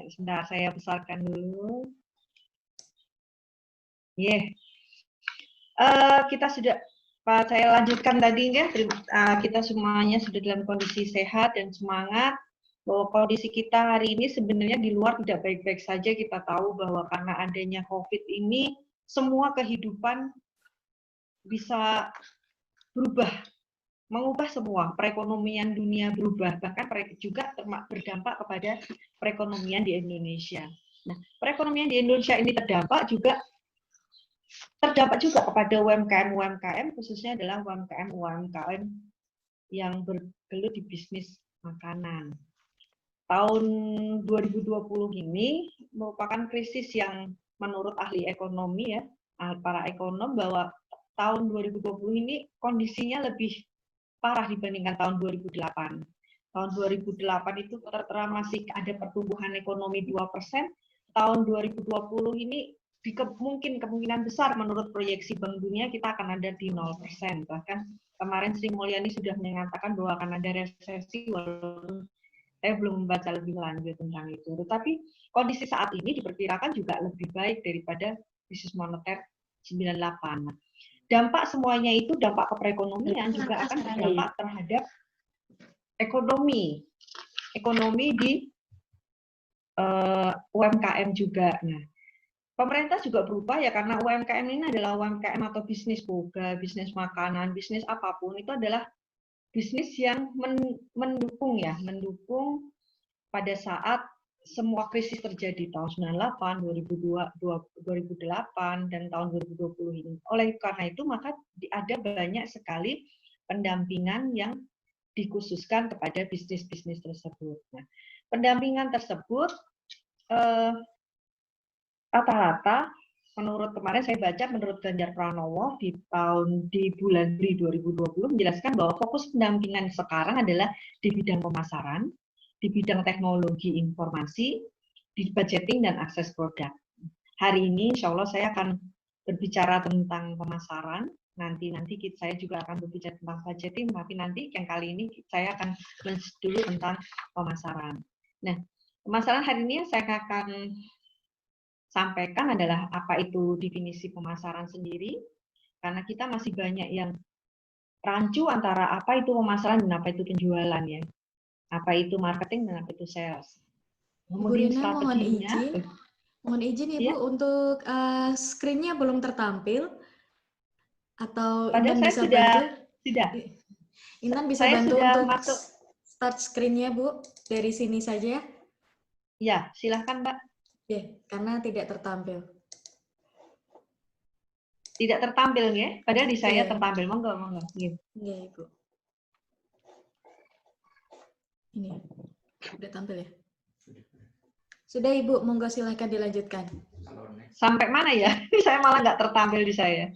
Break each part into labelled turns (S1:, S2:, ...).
S1: Sebentar saya besarkan dulu. Kita sudah, Pak, saya lanjutkan tadi ya. Kita semuanya sudah dalam kondisi sehat dan semangat. Bahwa kondisi kita hari ini sebenarnya di luar tidak baik-baik saja. Kita tahu bahwa karena adanya COVID ini, semua kehidupan bisa berubah, mengubah semua. Perekonomian dunia berubah, bahkan juga berdampak kepada perekonomian di Indonesia. Nah, perekonomian di Indonesia ini terdampak juga kepada UMKM, khususnya adalah UMKM yang bergelut di bisnis makanan. Tahun 2020 ini merupakan krisis yang menurut ahli ekonomi ya, para ekonom, bahwa tahun 2020 ini kondisinya lebih parah dibandingkan tahun 2008. Tahun 2008 itu tertera masih ada pertumbuhan ekonomi 2%, tahun 2020 ini kemungkinan besar menurut proyeksi Bank Dunia kita akan ada di 0%. Bahkan kemarin Sri Mulyani sudah mengatakan bahwa akan ada resesi, walaupun saya belum membaca lebih lanjut tentang itu. Tetapi kondisi saat ini diperkirakan juga lebih baik daripada krisis moneter 98. Dampak semuanya itu, dampak ke perekonomian juga akan berdampak terhadap ekonomi di UMKM juga. Nah, pemerintah juga berupaya karena UMKM ini adalah UMKM atau bisnis boga, bisnis makanan, bisnis apapun, itu adalah bisnis yang mendukung pada saat semua krisis terjadi tahun 98, 2008, dan tahun 2020 ini. Oleh karena itu, maka ada banyak sekali pendampingan yang dikhususkan kepada bisnis-bisnis tersebut. Nah, pendampingan tersebut rata-rata menurut kemarin saya baca, menurut Ganjar Pranowo di bulan Juli 2020 menjelaskan bahwa fokus pendampingan sekarang adalah di bidang pemasaran, di bidang teknologi informasi, di budgeting dan akses produk. Hari ini insya Allah saya akan berbicara tentang pemasaran, nanti saya juga akan berbicara tentang budgeting, tapi nanti yang kali ini saya akan dulu tentang pemasaran. Nah, pemasaran hari ini saya akan sampaikan adalah apa itu definisi pemasaran sendiri, karena kita masih banyak yang rancu antara apa itu pemasaran dan apa itu penjualan ya, apa itu marketing dan apa itu sales.
S2: Kemudian Rina, mohon izin Ibu, ya? Untuk screen-nya belum tertampil, atau
S1: Padahal
S2: Intan
S1: saya
S2: bisa
S1: sudah,
S2: bantu?
S1: Tidak.
S2: Intan bisa
S1: saya
S2: bantu
S1: sudah
S2: untuk
S1: masuk.
S2: Start screen-nya Bu, dari sini saja.
S1: Ya, silahkan Mbak.
S2: Ya, karena tidak tertampil.
S1: Tidak tertampil ya? Padahal di saya tertampil. Monggo.
S2: Iya, Ibu. Ini, udah tampil ya? Sudah Ibu, monggo silahkan dilanjutkan.
S1: Sampai mana ya? Saya malah nggak tertampil di saya.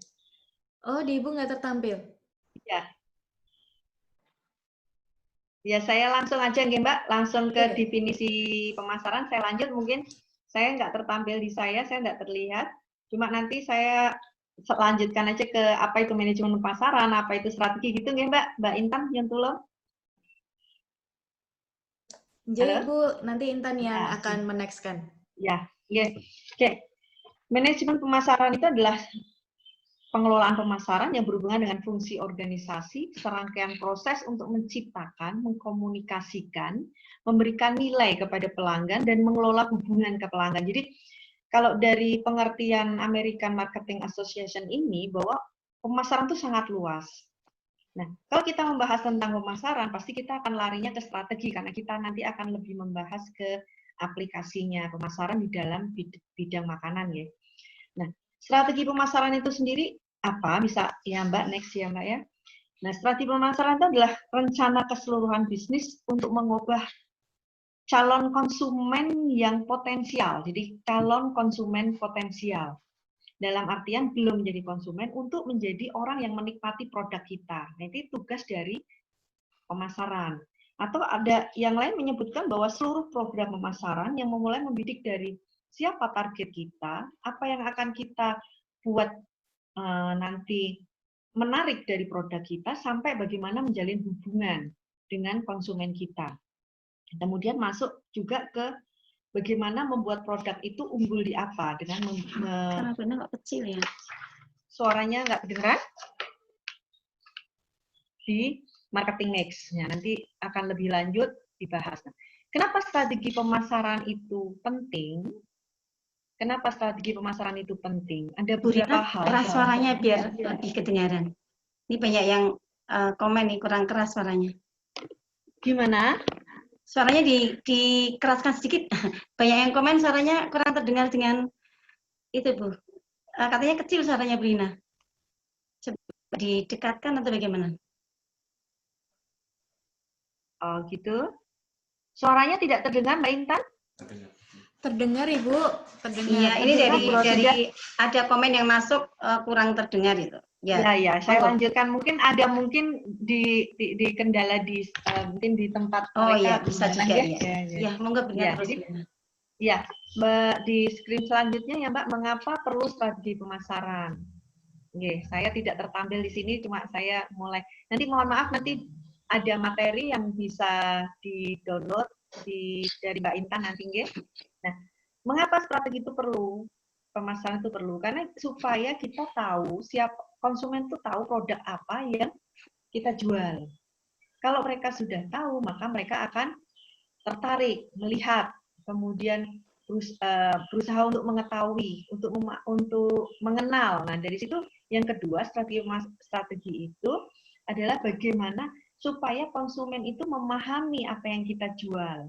S2: Oh, di Ibu nggak tertampil?
S1: Ya. Ya, saya langsung aja Mbak, langsung ke definisi pemasaran. Saya lanjut, mungkin saya nggak tertampil di saya nggak terlihat. Cuma nanti saya lanjutkan aja ke apa itu manajemen pemasaran, apa itu strategi gitu Mbak Intan yang tolong.
S2: Jadi Ibu, nanti Intan yang akan menekskan.
S1: Ya, Oke. Manajemen pemasaran itu adalah pengelolaan pemasaran yang berhubungan dengan fungsi organisasi, serangkaian proses untuk menciptakan, mengkomunikasikan, memberikan nilai kepada pelanggan, dan mengelola hubungan ke pelanggan. Jadi, kalau dari pengertian American Marketing Association ini, bahwa pemasaran itu sangat luas. Nah, kalau kita membahas tentang pemasaran, pasti kita akan larinya ke strategi, karena kita nanti akan lebih membahas ke aplikasinya pemasaran di dalam bidang makanan ya. Nah, strategi pemasaran itu sendiri apa? Bisa ya Mbak, next ya Mbak ya. Nah, strategi pemasaran itu adalah rencana keseluruhan bisnis untuk mengubah calon konsumen yang potensial. Jadi calon konsumen potensial. Dalam artian belum menjadi konsumen untuk menjadi orang yang menikmati produk kita. Nah, itu tugas dari pemasaran. Atau ada yang lain menyebutkan bahwa seluruh program pemasaran yang memulai membidik dari siapa target kita, apa yang akan kita buat nanti menarik dari produk kita, sampai bagaimana menjalin hubungan dengan konsumen kita. Kemudian masuk juga ke bagaimana membuat produk itu unggul di apa dengan
S3: Karena benar nggak kecil ya.
S1: suaranya nggak kedengeran di marketing mix. Ya, nanti akan lebih lanjut dibahas. Nah, kenapa strategi pemasaran itu penting? Kenapa strategi pemasaran itu penting? Ada
S3: Bu
S1: beberapa
S3: Rina,
S1: hal.
S3: keras suaranya biar lebih kedengaran. Ini banyak yang komen nih, kurang keras suaranya.
S1: Gimana?
S3: Suaranya dikeraskan sedikit. Banyak yang komen suaranya kurang terdengar dengan itu, Bu. Katanya kecil suaranya Bu Rina. Coba didekatkan atau bagaimana?
S1: Oh, gitu. Suaranya tidak terdengar, Mbak Intan?
S2: Terdengar, Ibu. Terdengar.
S3: Iya, ini
S1: Terdengar,
S3: dari ada komen yang masuk kurang terdengar itu.
S1: Ya, ya, saya
S3: monggo.
S1: lanjutkan. Mungkin di kendala mungkin di tempat
S3: Oh
S1: mereka.
S3: iya, bisa juga ya.
S1: Ya,
S3: Ya, monggo benar terus.
S1: Ya, di screen selanjutnya ya Mbak, mengapa perlu strategi pemasaran? Oke, saya tidak tertampil di sini, cuma saya mulai. Nanti mohon maaf, nanti ada materi yang bisa di-download dari Mbak Intan nanti, nggih. Nah, mengapa strategi itu perlu? Pemasaran itu perlu karena supaya kita tahu konsumen itu tahu produk apa yang kita jual. Kalau mereka sudah tahu, maka mereka akan tertarik melihat, kemudian berusaha untuk mengetahui, untuk mengenal. Nah, dari situ yang kedua, strategi itu adalah bagaimana supaya konsumen itu memahami apa yang kita jual.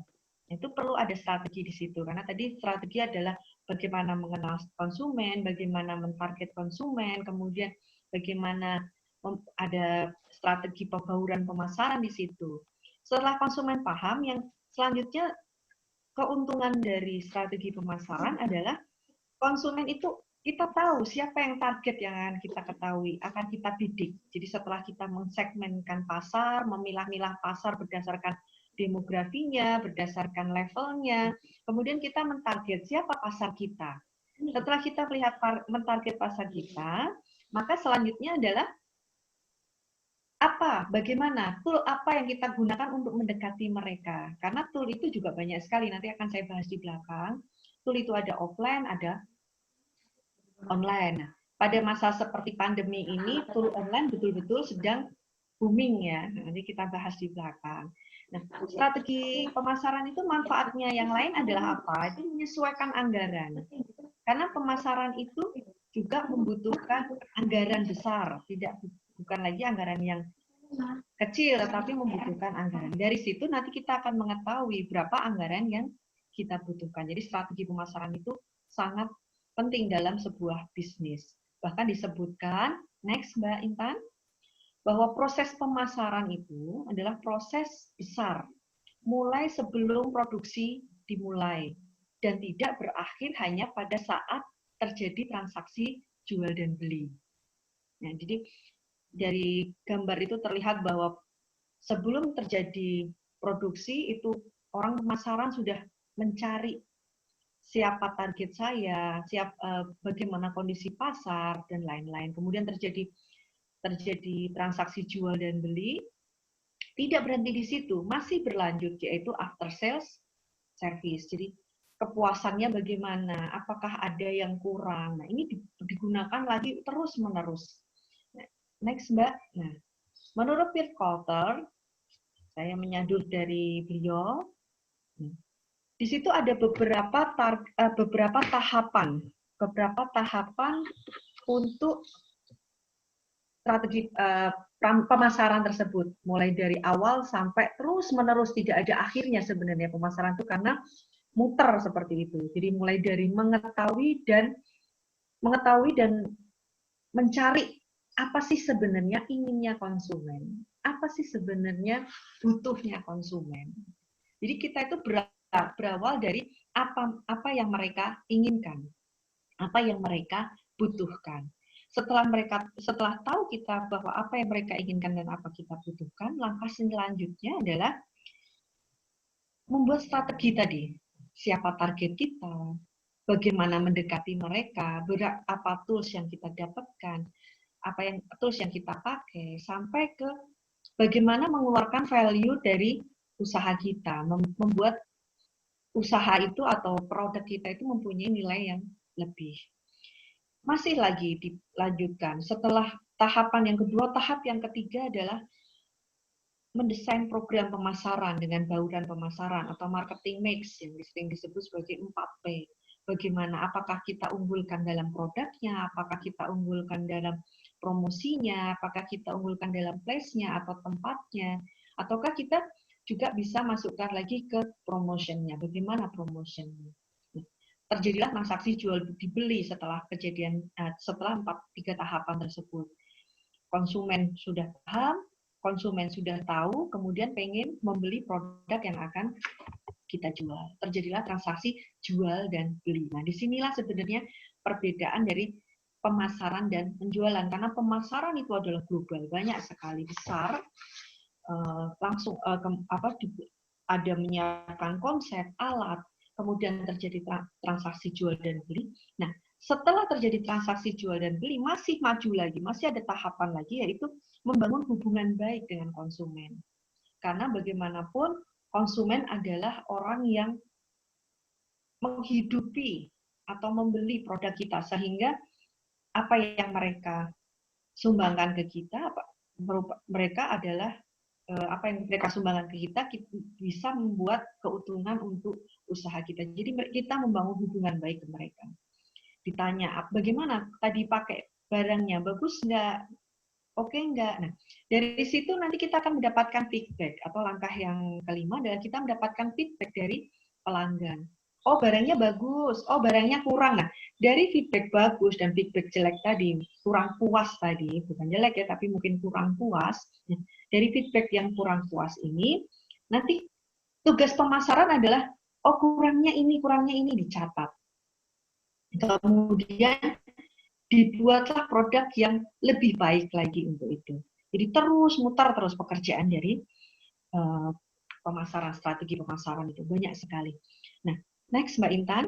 S1: Itu perlu ada strategi di situ, karena tadi strategi adalah bagaimana mengenal konsumen, bagaimana mentarget konsumen, kemudian bagaimana ada strategi pembauran pemasaran di situ. Setelah konsumen paham, yang selanjutnya keuntungan dari strategi pemasaran adalah konsumen itu kita tahu siapa yang target yang akan kita ketahui, akan kita bidik. Jadi setelah kita mensegmenkan pasar, memilah-milah pasar berdasarkan demografinya, berdasarkan levelnya, kemudian kita mentarget siapa pasar kita. Setelah kita melihat mentarget pasar kita, maka selanjutnya adalah bagaimana tool apa yang kita gunakan untuk mendekati mereka. Karena tool itu juga banyak sekali, nanti akan saya bahas di belakang. Tool itu ada offline, ada online. Pada masa seperti pandemi ini, tool online betul-betul sedang booming ya. Nanti kita bahas di belakang. Nah, strategi pemasaran itu manfaatnya yang lain adalah apa? Itu menyesuaikan anggaran. Karena pemasaran itu juga membutuhkan anggaran besar, bukan lagi anggaran yang kecil, tetapi membutuhkan anggaran. Dari situ nanti kita akan mengetahui berapa anggaran yang kita butuhkan. Jadi strategi pemasaran itu sangat penting dalam sebuah bisnis. Bahkan disebutkan, next Mbak Intan, bahwa proses pemasaran itu adalah proses besar, mulai sebelum produksi dimulai, dan tidak berakhir hanya pada saat terjadi transaksi jual dan beli. Nah, jadi dari gambar itu terlihat bahwa sebelum terjadi produksi itu orang pemasaran sudah mencari siapa target saya, bagaimana kondisi pasar dan lain-lain. Kemudian terjadi transaksi jual dan beli, tidak berhenti di situ, masih berlanjut yaitu after sales service. Jadi kepuasannya bagaimana, apakah ada yang kurang. Nah, ini digunakan lagi terus-menerus. Next, Mbak. Nah, menurut Pierre Coulter, saya menyadur dari beliau, di situ ada beberapa tahapan untuk strategi pemasaran tersebut, mulai dari awal sampai terus-menerus, tidak ada akhirnya sebenarnya pemasaran itu karena muter seperti itu. Jadi mulai dari mengetahui dan mencari apa sih sebenarnya inginnya konsumen, apa sih sebenarnya butuhnya konsumen. Jadi kita itu berawal dari apa yang mereka inginkan, apa yang mereka butuhkan. Setelah tahu kita bahwa apa yang mereka inginkan dan apa kita butuhkan, langkah selanjutnya adalah membuat strategi tadi. Siapa target kita, bagaimana mendekati mereka, apa tools yang kita dapatkan, tools yang kita pakai, sampai ke bagaimana mengeluarkan value dari usaha kita, membuat usaha itu atau produk kita itu mempunyai nilai yang lebih. Masih lagi dilanjutkan. Setelah tahapan yang kedua, tahap yang ketiga adalah mendesain program pemasaran dengan bauran pemasaran atau marketing mix yang sering disebut sebagai 4P. Bagaimana, apakah kita unggulkan dalam produknya, apakah kita unggulkan dalam promosinya, apakah kita unggulkan dalam place-nya atau tempatnya, ataukah kita juga bisa masukkan lagi ke promotion-nya, bagaimana promotion-nya. Terjadilah transaksi jual dibeli setelah kejadian setelah 3 tahapan tersebut. Konsumen sudah paham, konsumen sudah tahu, kemudian pengen membeli produk yang akan kita jual. Terjadilah transaksi jual dan beli. Nah, disinilah sebenarnya perbedaan dari pemasaran dan penjualan, karena pemasaran itu adalah global, banyak sekali, besar, langsung ada menyiapkan konsep, alat, kemudian terjadi transaksi jual dan beli. Nah, setelah terjadi transaksi jual dan beli, masih maju lagi, masih ada tahapan lagi, yaitu membangun hubungan baik dengan konsumen. Karena bagaimanapun, konsumen adalah orang yang menghidupi atau membeli produk kita, sehingga apa yang mereka sumbangkan ke kita, mereka adalah apa yang mereka sumbangkan ke kita bisa membuat keuntungan untuk usaha kita. Jadi kita membangun hubungan baik ke mereka. Ditanya, bagaimana tadi pakai barangnya, bagus nggak? Oke nggak? Nah, dari situ nanti kita akan mendapatkan feedback, atau langkah yang kelima adalah kita mendapatkan feedback dari pelanggan. Oh, barangnya bagus, oh, barangnya kurang. Nah, dari feedback bagus dan feedback jelek tadi, kurang puas tadi, bukan jelek ya, tapi mungkin kurang puas. Dari feedback yang kurang puas ini, nanti tugas pemasaran adalah, oh, kurangnya ini dicatat. Kemudian dibuatlah produk yang lebih baik lagi untuk itu. Jadi terus mutar terus pekerjaan dari pemasaran, strategi pemasaran itu banyak sekali. Nah, next Mbak Intan,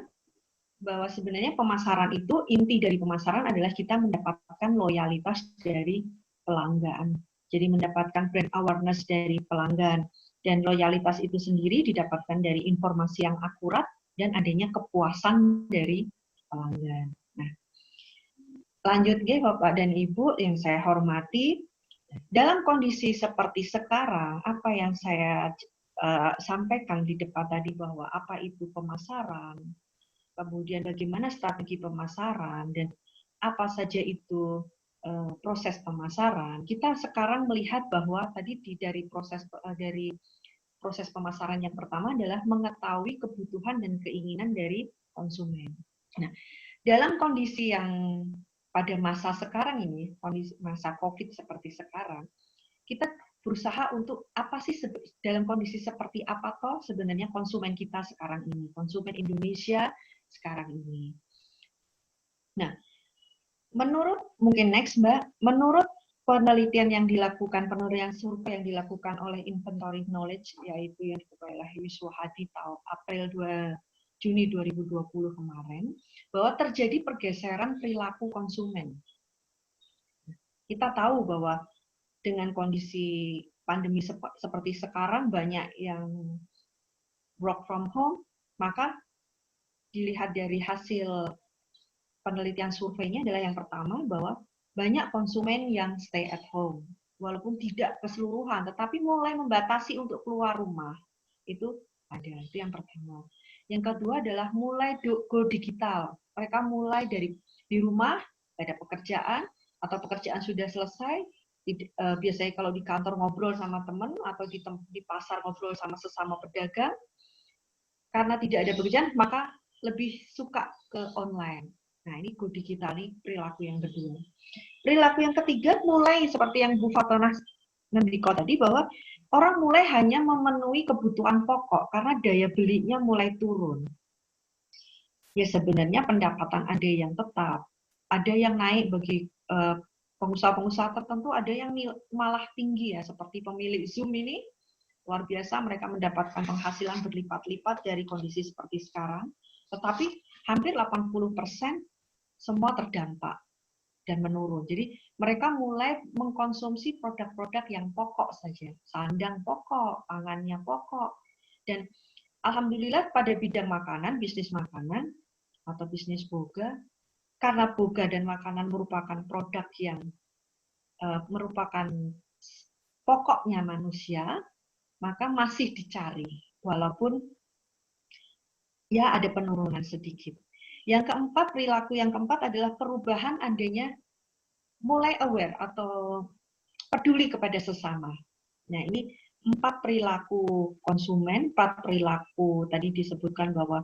S1: bahwa sebenarnya pemasaran itu, inti dari pemasaran adalah kita mendapatkan loyalitas dari pelanggan. Jadi mendapatkan brand awareness dari pelanggan. Dan loyalitas itu sendiri didapatkan dari informasi yang akurat dan adanya kepuasan dari pelanggan. Nah, lanjut Bapak dan Ibu yang saya hormati, dalam kondisi seperti sekarang, apa yang saya sampaikan di depan tadi bahwa apa itu pemasaran, kemudian bagaimana strategi pemasaran, dan apa saja itu proses pemasaran, kita sekarang melihat bahwa tadi dari proses pemasaran yang pertama adalah mengetahui kebutuhan dan keinginan dari konsumen. Nah, dalam kondisi yang pada masa sekarang ini, kondisi masa COVID seperti sekarang, kita berusaha untuk apa sih dalam kondisi seperti apa toh sebenarnya konsumen kita sekarang ini, konsumen Indonesia sekarang ini. Nah, menurut mungkin next Mbak, menurut penelitian yang dilakukan, penelitian survei yang dilakukan oleh Inventory Knowledge, yaitu yang diketuai oleh Yuswa Hadi tahun Juni 2020 kemarin, bahwa terjadi pergeseran perilaku konsumen. Kita tahu bahwa dengan kondisi pandemi seperti sekarang, banyak yang work from home, maka dilihat dari hasil penelitian surveinya adalah yang pertama bahwa banyak konsumen yang stay at home, walaupun tidak keseluruhan, tetapi mulai membatasi untuk keluar rumah. Itu ada, itu yang pertama. Yang kedua adalah mulai go digital. Mereka mulai dari di rumah, ada pekerjaan, atau pekerjaan sudah selesai, biasanya kalau di kantor ngobrol sama teman, atau di pasar ngobrol sama sesama pedagang, karena tidak ada pekerjaan, maka lebih suka ke online. Nah, ini go digital, ini perilaku yang kedua. Perilaku yang ketiga mulai seperti yang Bu Fatona Nandiko tadi, bahwa orang mulai hanya memenuhi kebutuhan pokok karena daya belinya mulai turun. Ya sebenarnya pendapatan ada yang tetap, ada yang naik bagi pengusaha-pengusaha tertentu, ada yang malah tinggi ya, seperti pemilik Zoom ini, luar biasa mereka mendapatkan penghasilan berlipat-lipat dari kondisi seperti sekarang, tetapi hampir 80% semua terdampak. dan menurun. Jadi mereka mulai mengkonsumsi produk-produk yang pokok saja, sandang pokok, pangannya pokok. Dan alhamdulillah pada bidang makanan, bisnis makanan atau bisnis boga, karena boga dan makanan merupakan produk yang merupakan pokoknya manusia, maka masih dicari walaupun ya ada penurunan sedikit. Yang keempat, perilaku yang keempat adalah perubahan adanya mulai aware atau peduli kepada sesama. Nah, ini 4 perilaku konsumen, 4 perilaku tadi disebutkan bahwa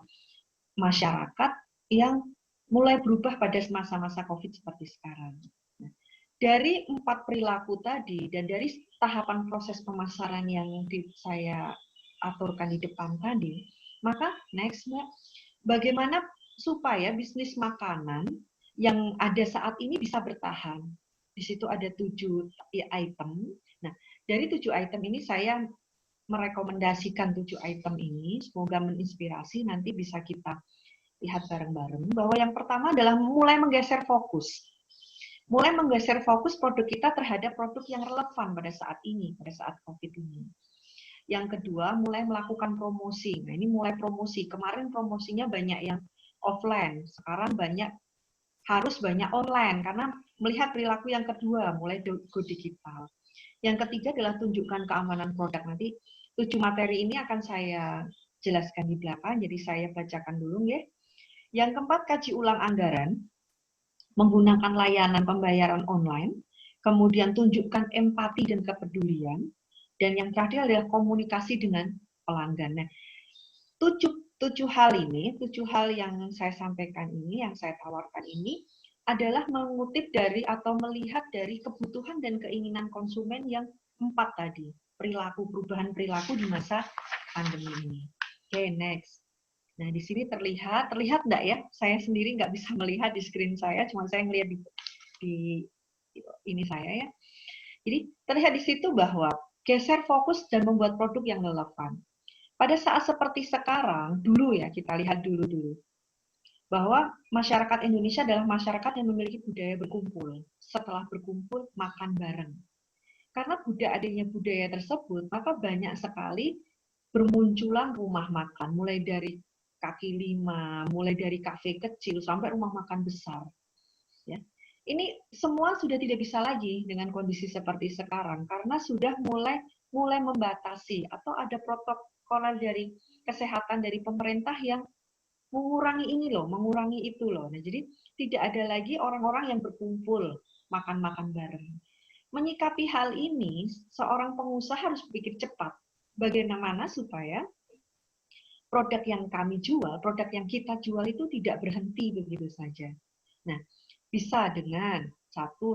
S1: masyarakat yang mulai berubah pada masa-masa COVID seperti sekarang. Nah, dari 4 perilaku tadi dan dari tahapan proses pemasaran yang saya aturkan di depan tadi, maka next Mbak, bagaimana supaya bisnis makanan yang ada saat ini bisa bertahan. Di situ ada 7 item. Nah, dari 7 item ini saya merekomendasikan 7 item ini, semoga menginspirasi, nanti bisa kita lihat bareng-bareng, bahwa yang pertama adalah mulai menggeser fokus. Mulai menggeser fokus produk kita terhadap produk yang relevan pada saat ini, pada saat COVID ini. Yang kedua, mulai melakukan promosi. Nah, ini mulai promosi. Kemarin promosinya banyak yang offline, sekarang harus banyak online, karena melihat perilaku yang kedua, mulai go digital. Yang ketiga adalah tunjukkan keamanan produk. Nanti 7 materi ini akan saya jelaskan di belakang, jadi saya bacakan dulu ya. Yang keempat, kaji ulang anggaran, menggunakan layanan pembayaran online, kemudian tunjukkan empati dan kepedulian, dan yang terakhir adalah komunikasi dengan pelanggan. Nah, 7 hal ini, 7 hal yang saya sampaikan ini, yang saya tawarkan ini, adalah mengutip dari atau melihat dari kebutuhan dan keinginan konsumen yang 4 tadi. Perubahan perilaku di masa pandemi ini. Oke, next. Nah, di sini terlihat nggak ya? Saya sendiri nggak bisa melihat di screen saya, cuma saya melihat di ini saya ya. Jadi terlihat di situ bahwa geser fokus dan membuat produk yang relevan. Pada saat seperti sekarang, dulu ya, kita lihat dulu. Bahwa masyarakat Indonesia adalah masyarakat yang memiliki budaya berkumpul. Setelah berkumpul, makan bareng. Karena adanya budaya tersebut, maka banyak sekali bermunculan rumah makan, mulai dari kaki lima, mulai dari kafe kecil, sampai rumah makan besar. Ya. Ini semua sudah tidak bisa lagi dengan kondisi seperti sekarang, karena sudah mulai membatasi, atau ada protokol dari kesehatan dari pemerintah yang mengurangi ini loh, mengurangi itu loh. Nah, jadi tidak ada lagi orang-orang yang berkumpul makan-makan bareng. Menyikapi hal ini, seorang pengusaha harus berpikir cepat. Bagaimana supaya produk yang kami jual, produk yang kita jual itu tidak berhenti begitu saja. Nah, bisa dengan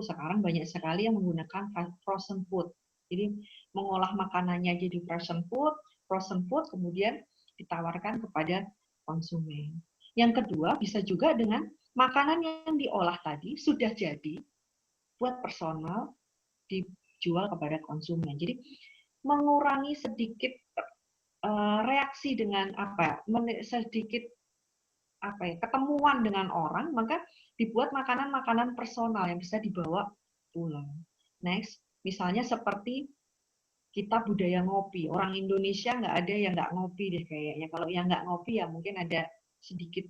S1: sekarang banyak sekali yang menggunakan frozen food. Jadi mengolah makanannya jadi frozen food kemudian ditawarkan kepada konsumen. Yang kedua, bisa juga dengan makanan yang diolah tadi sudah jadi buat personal dijual kepada konsumen. Jadi mengurangi sedikit reaksi dengan sedikit ketemuan dengan orang, maka dibuat makanan-makanan personal yang bisa dibawa pulang. Next, misalnya seperti kita budaya ngopi. Orang Indonesia nggak ada yang nggak ngopi deh kayaknya. Kalau yang nggak ngopi ya mungkin ada sedikit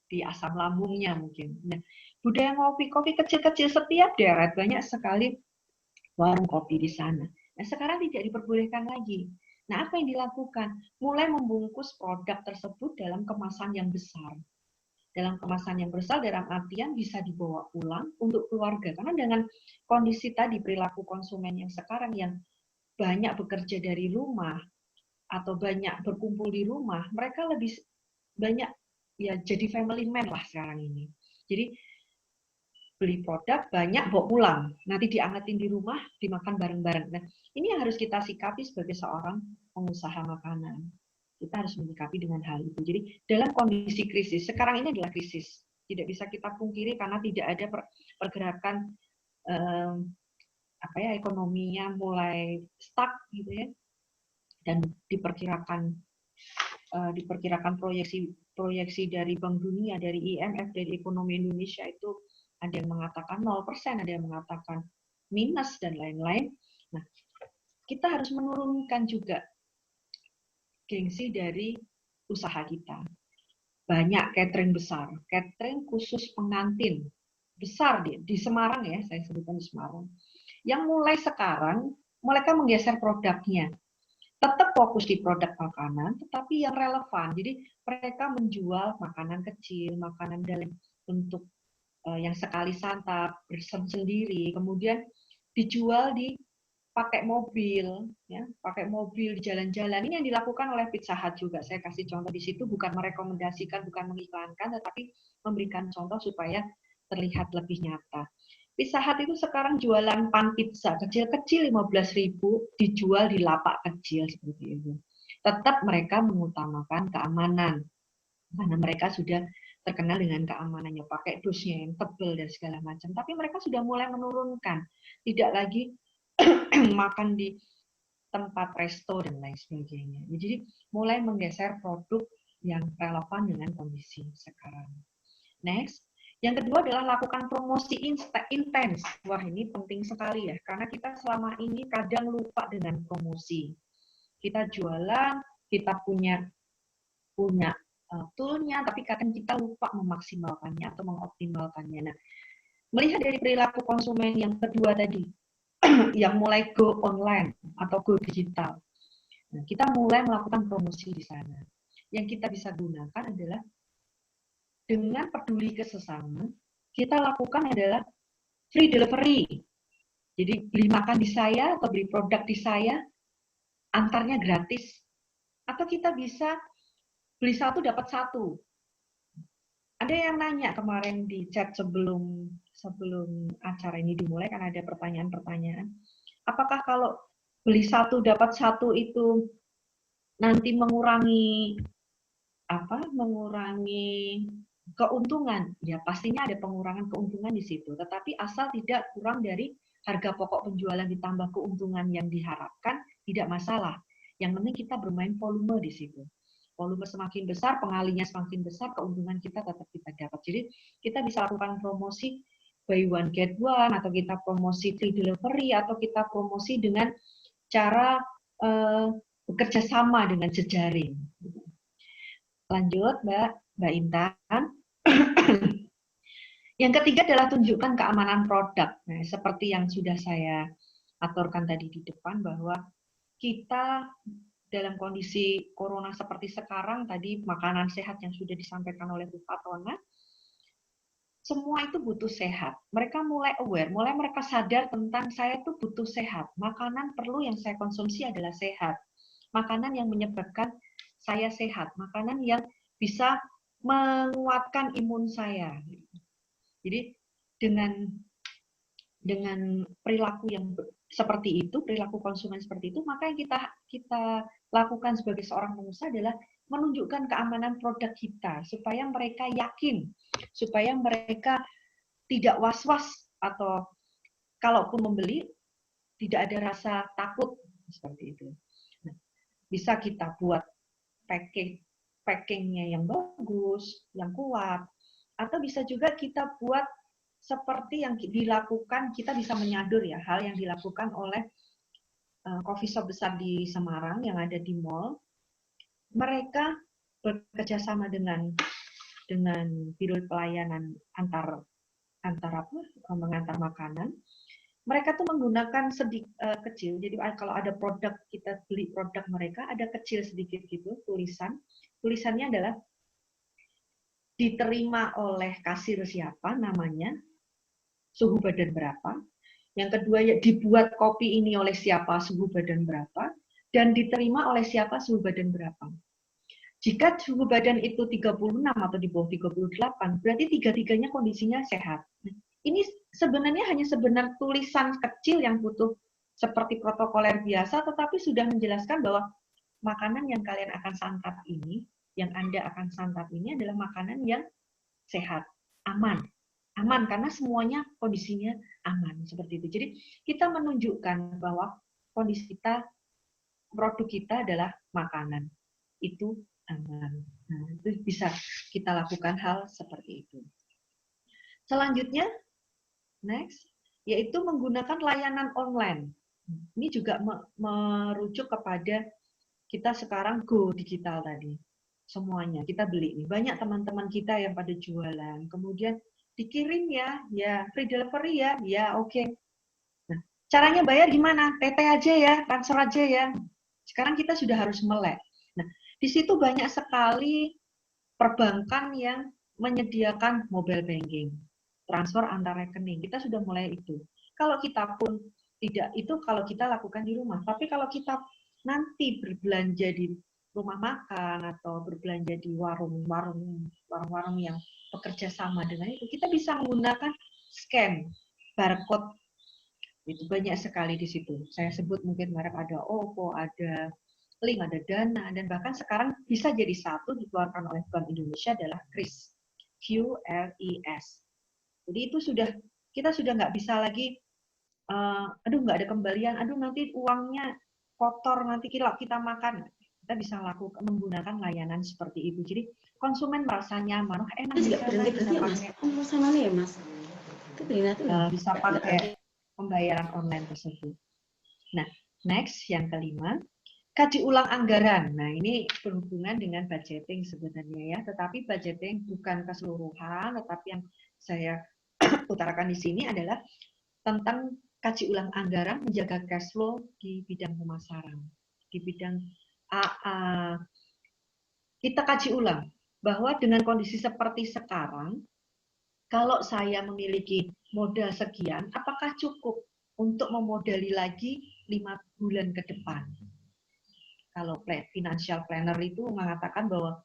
S1: di asam lambungnya mungkin. Nah, budaya ngopi, kopi kecil-kecil setiap daerah banyak sekali warung kopi di sana. Nah, sekarang tidak diperbolehkan lagi. Nah, apa yang dilakukan? Mulai membungkus produk tersebut dalam kemasan yang besar. Dalam kemasan yang besar, dalam artian bisa dibawa pulang untuk keluarga. Karena dengan kondisi tadi, perilaku konsumen yang sekarang yang banyak bekerja dari rumah, atau banyak berkumpul di rumah, mereka lebih banyak ya jadi family man lah sekarang ini. Jadi beli produk banyak bawa pulang, nanti diangetin di rumah, dimakan bareng-bareng. Nah, ini yang harus kita sikapi sebagai seorang pengusaha makanan. Kita harus menyikapi dengan hal itu. Jadi dalam kondisi krisis, sekarang ini adalah krisis. Tidak bisa kita pungkiri karena tidak ada pergerakan ekonominya mulai stuck gitu ya. Dan diperkirakan proyeksi dari Bank Dunia, dari IMF, dari ekonomi Indonesia itu ada yang mengatakan 0%, ada yang mengatakan minus, dan lain-lain. Nah, kita harus menurunkan juga gengsi dari usaha kita. Banyak catering besar, catering khusus pengantin besar di Semarang ya, saya sebutkan di Semarang, yang mulai sekarang mereka menggeser produknya, tetap fokus di produk makanan, tetapi yang relevan. Jadi mereka menjual makanan kecil, makanan dalam bentuk yang sekali santap, bersen sendiri, kemudian dijual di pakai mobil, ya, pakai mobil di jalan-jalan. Ini yang dilakukan oleh Pizza Hut juga. Saya kasih contoh di situ, bukan merekomendasikan, bukan mengiklankan, tetapi memberikan contoh supaya terlihat lebih nyata. Pizza Hut itu sekarang jualan pan pizza kecil-kecil 15.000 dijual di lapak kecil seperti itu. Tetap mereka mengutamakan keamanan, karena mereka sudah terkenal dengan keamanannya, pakai dusnya yang tebal dan segala macam. Tapi mereka sudah mulai menurunkan, tidak lagi makan di tempat resto dan lain sebagainya. Jadi mulai menggeser produk yang relevan dengan kondisi sekarang. Next, yang kedua adalah lakukan promosi intens. Wah, ini penting sekali ya, karena kita selama ini kadang lupa dengan promosi. Kita jualan, kita punya toolnya, tapi kadang kita lupa memaksimalkannya atau mengoptimalkannya. Nah, melihat dari perilaku konsumen yang kedua tadi, yang mulai go online atau go digital, nah, kita mulai melakukan promosi di sana. Yang kita bisa gunakan adalah dengan peduli ke sesama, kita lakukan adalah free delivery. Jadi beli makan di saya atau beli produk di saya, antarnya gratis. Atau kita bisa beli satu dapat satu. Ada yang nanya kemarin di chat sebelum acara ini dimulai, kan ada pertanyaan-pertanyaan. Apakah kalau beli satu dapat satu itu nanti mengurangi keuntungan? Ya pastinya ada pengurangan keuntungan di situ. Tetapi asal tidak kurang dari harga pokok penjualan ditambah keuntungan yang diharapkan, tidak masalah. Yang penting kita bermain volume di situ. Volume semakin besar, pengalinya semakin besar, keuntungan kita tetap kita dapat. Jadi kita bisa lakukan promosi buy one get one, atau kita promosi free delivery, atau kita promosi dengan cara bekerja sama dengan jejaring. Lanjut, Mbak Intan. Yang ketiga adalah tunjukkan keamanan produk. Nah, seperti yang sudah saya aturkan tadi di depan, bahwa kita dalam kondisi corona seperti sekarang, tadi makanan sehat yang sudah disampaikan oleh Bu Fatona, semua itu butuh sehat. Mereka mulai aware, mulai mereka sadar tentang saya itu butuh sehat. Makanan perlu yang saya konsumsi adalah sehat. Makanan yang menyebabkan saya sehat. Makanan yang bisa menguatkan imun saya. Jadi dengan perilaku yang seperti itu, perilaku konsumen seperti itu, maka yang kita lakukan sebagai seorang pengusaha adalah menunjukkan keamanan produk kita supaya mereka yakin, supaya mereka tidak was-was, atau kalaupun membeli tidak ada rasa takut seperti itu. Nah, bisa kita buat packingnya yang bagus, yang kuat, atau bisa juga kita buat seperti yang dilakukan, kita bisa menyadur ya, hal yang dilakukan oleh coffee shop besar di Semarang yang ada di mall. Mereka bekerja sama dengan biro pelayanan mengantar makanan. Mereka tuh menggunakan kecil. Jadi kalau ada produk, kita beli produk mereka, ada kecil sedikit gitu tulisannya adalah diterima oleh kasir siapa namanya, suhu badan berapa. Yang kedua, ya, dibuat kopi ini oleh siapa, suhu badan berapa, dan diterima oleh siapa, suhu badan berapa. Jika suhu badan itu 36 atau di bawah 38, berarti tiga-tiganya kondisinya sehat. Ini sebenarnya hanya tulisan kecil yang butuh seperti protokoler biasa, tetapi sudah menjelaskan bahwa makanan yang kalian akan santap ini, yang Anda akan santap ini adalah makanan yang sehat, aman karena semuanya kondisinya aman seperti itu. Jadi kita menunjukkan bahwa kondisi kita, produk kita adalah makanan, itu aman. Nah, itu bisa kita lakukan hal seperti itu. Selanjutnya Next, yaitu menggunakan layanan online. Ini juga merujuk kepada kita sekarang go digital tadi. Semuanya kita beli nih. Banyak teman-teman kita yang pada jualan. Kemudian dikirim ya free delivery ya oke. Nah, caranya bayar gimana? TP aja ya, transfer aja ya. Sekarang kita sudah harus melek. Nah, di situ banyak sekali perbankan yang menyediakan mobile banking, transfer antar rekening. Kita sudah mulai itu. Kalau kita pun tidak, itu kalau kita lakukan di rumah. Tapi kalau kita nanti berbelanja di rumah makan atau berbelanja di warung-warung yang bekerja sama dengan itu, kita bisa menggunakan scan barcode. Itu banyak sekali di situ. Saya sebut mungkin merek ada OVO, ada Link, ada Dana, dan bahkan sekarang bisa jadi satu dikeluarkan oleh Bank Indonesia adalah QRIS. QRIS. Jadi itu kita sudah nggak bisa lagi, aduh nggak ada kembalian, aduh nanti uangnya kotor, nanti kita makan. Kita bisa lakukan menggunakan layanan seperti itu. Jadi konsumen merasa nyaman, enak
S3: Itu juga berhenti
S1: bisa
S3: Mas.
S1: pakai,
S3: Sama nih ya Mas. Itu Brina tuh.
S1: bisa pakai pembayaran online tersebut. Nah, next yang kelima, kaji ulang anggaran. Nah, ini berhubungan dengan budgeting sebenarnya ya, tetapi budgeting bukan keseluruhan, tetapi yang saya utarakan di sini adalah tentang kaji ulang anggaran, menjaga cash flow di bidang pemasaran. Di bidang AA, kita kaji ulang bahwa dengan kondisi seperti sekarang, kalau saya memiliki modal sekian, apakah cukup untuk memodali lagi 5 bulan ke depan? Kalau financial planner itu mengatakan bahwa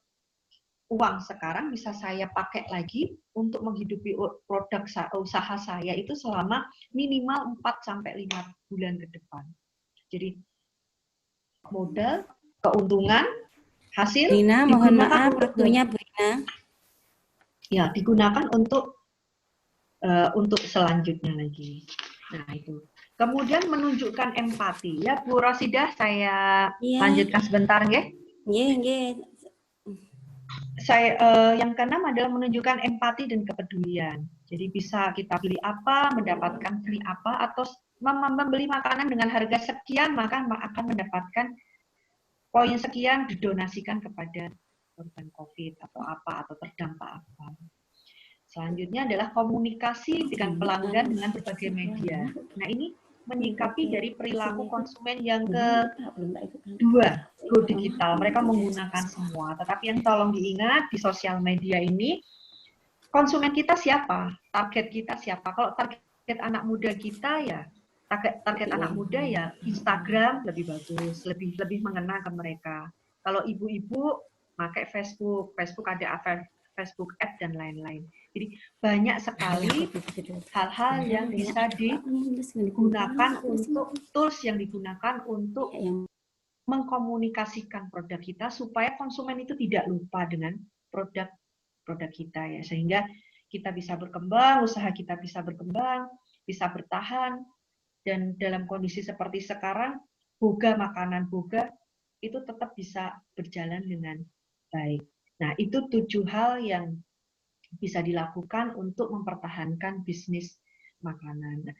S1: uang sekarang bisa saya pakai lagi untuk menghidupi produk usaha saya itu selama minimal 4-5 bulan ke depan. Jadi modal, keuntungan, hasil
S4: Brina, mohon maaf waktunya Brina.
S1: Ya, digunakan untuk selanjutnya lagi. Nah, itu. Kemudian menunjukkan empati. Ya, Bu Rosidah, saya lanjutkan sebentar, nggih.
S4: Nggih.
S1: Saya yang keenam adalah menunjukkan empati dan kepedulian. Jadi bisa kita pilih apa, mendapatkan free apa, atau membeli makanan dengan harga sekian, maka akan mendapatkan poin sekian didonasikan kepada korban COVID atau apa, atau terdampak apa. Selanjutnya adalah komunikasi dengan pelanggan dengan berbagai media. Nah, ini menyikapi dari perilaku konsumen yang kedua, go digital. Mereka menggunakan semua. Tetapi yang tolong diingat, di sosial media ini, konsumen kita siapa? Target kita siapa? Kalau target anak muda kita ya, target anak muda ya Instagram lebih bagus, lebih mengena ke mereka. Kalau ibu-ibu pakai Facebook ada Facebook Ads dan lain-lain. Jadi banyak sekali hal-hal yang bisa digunakan untuk tools yang digunakan untuk mengkomunikasikan produk kita supaya konsumen itu tidak lupa dengan produk kita ya, sehingga kita bisa berkembang, usaha kita bisa berkembang, bisa bertahan, dan dalam kondisi seperti sekarang, makanan boga itu tetap bisa berjalan dengan baik. Nah, itu 7 hal yang bisa dilakukan untuk mempertahankan bisnis makanan.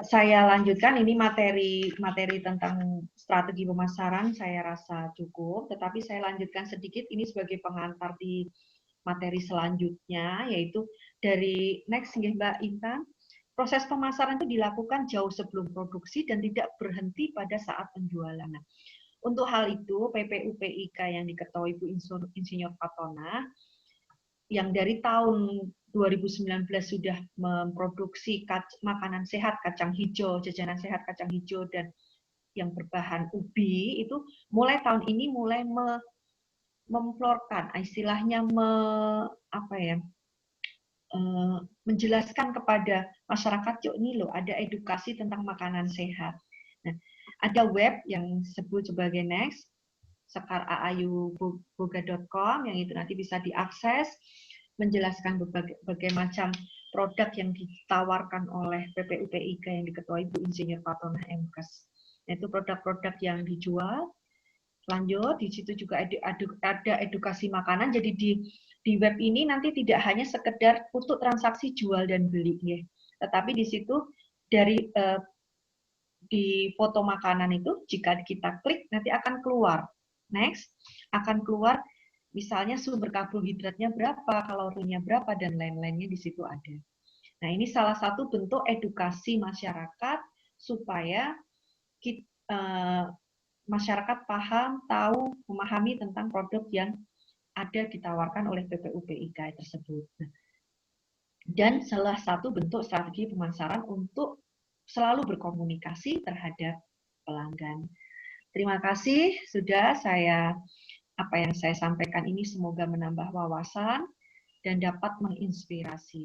S1: Saya lanjutkan, ini materi tentang strategi pemasaran saya rasa cukup, tetapi saya lanjutkan sedikit ini sebagai pengantar di materi selanjutnya, yaitu dari next Mbak Intan. Proses pemasaran itu dilakukan jauh sebelum produksi dan tidak berhenti pada saat penjualan. Nah, untuk hal itu, PPUPIK yang diketuai Ibu Insinyur Fatona, yang dari tahun 2019 sudah memproduksi makanan sehat kacang hijau, jajanan sehat kacang hijau, dan yang berbahan ubi, itu mulai tahun ini mulai memflorkan, istilahnya menjelaskan kepada masyarakat, yuk ini loh ada edukasi tentang makanan sehat. Nah, ada web yang disebut sebagai Next, sekarAayuboga.com, yang itu nanti bisa diakses, menjelaskan berbagai macam produk yang ditawarkan oleh PPUPIK yang diketuai Ibu Insinyur Fatona MKes. Itu produk-produk yang dijual, Lanjut, di situ juga ada edukasi makanan. Jadi di web ini nanti tidak hanya sekedar untuk transaksi jual dan beli, ya. Tetapi di situ dari di foto makanan itu, jika kita klik nanti akan keluar. Next, akan keluar misalnya sumber karbohidratnya berapa, kalorinya berapa, dan lain-lainnya di situ ada. Nah, ini salah satu bentuk edukasi masyarakat supaya masyarakat paham, tahu, memahami tentang produk yang ada ditawarkan oleh PPUPIK tersebut. Dan salah satu bentuk strategi pemasaran untuk selalu berkomunikasi terhadap pelanggan. Terima kasih sudah apa yang saya sampaikan ini semoga menambah wawasan dan dapat menginspirasi.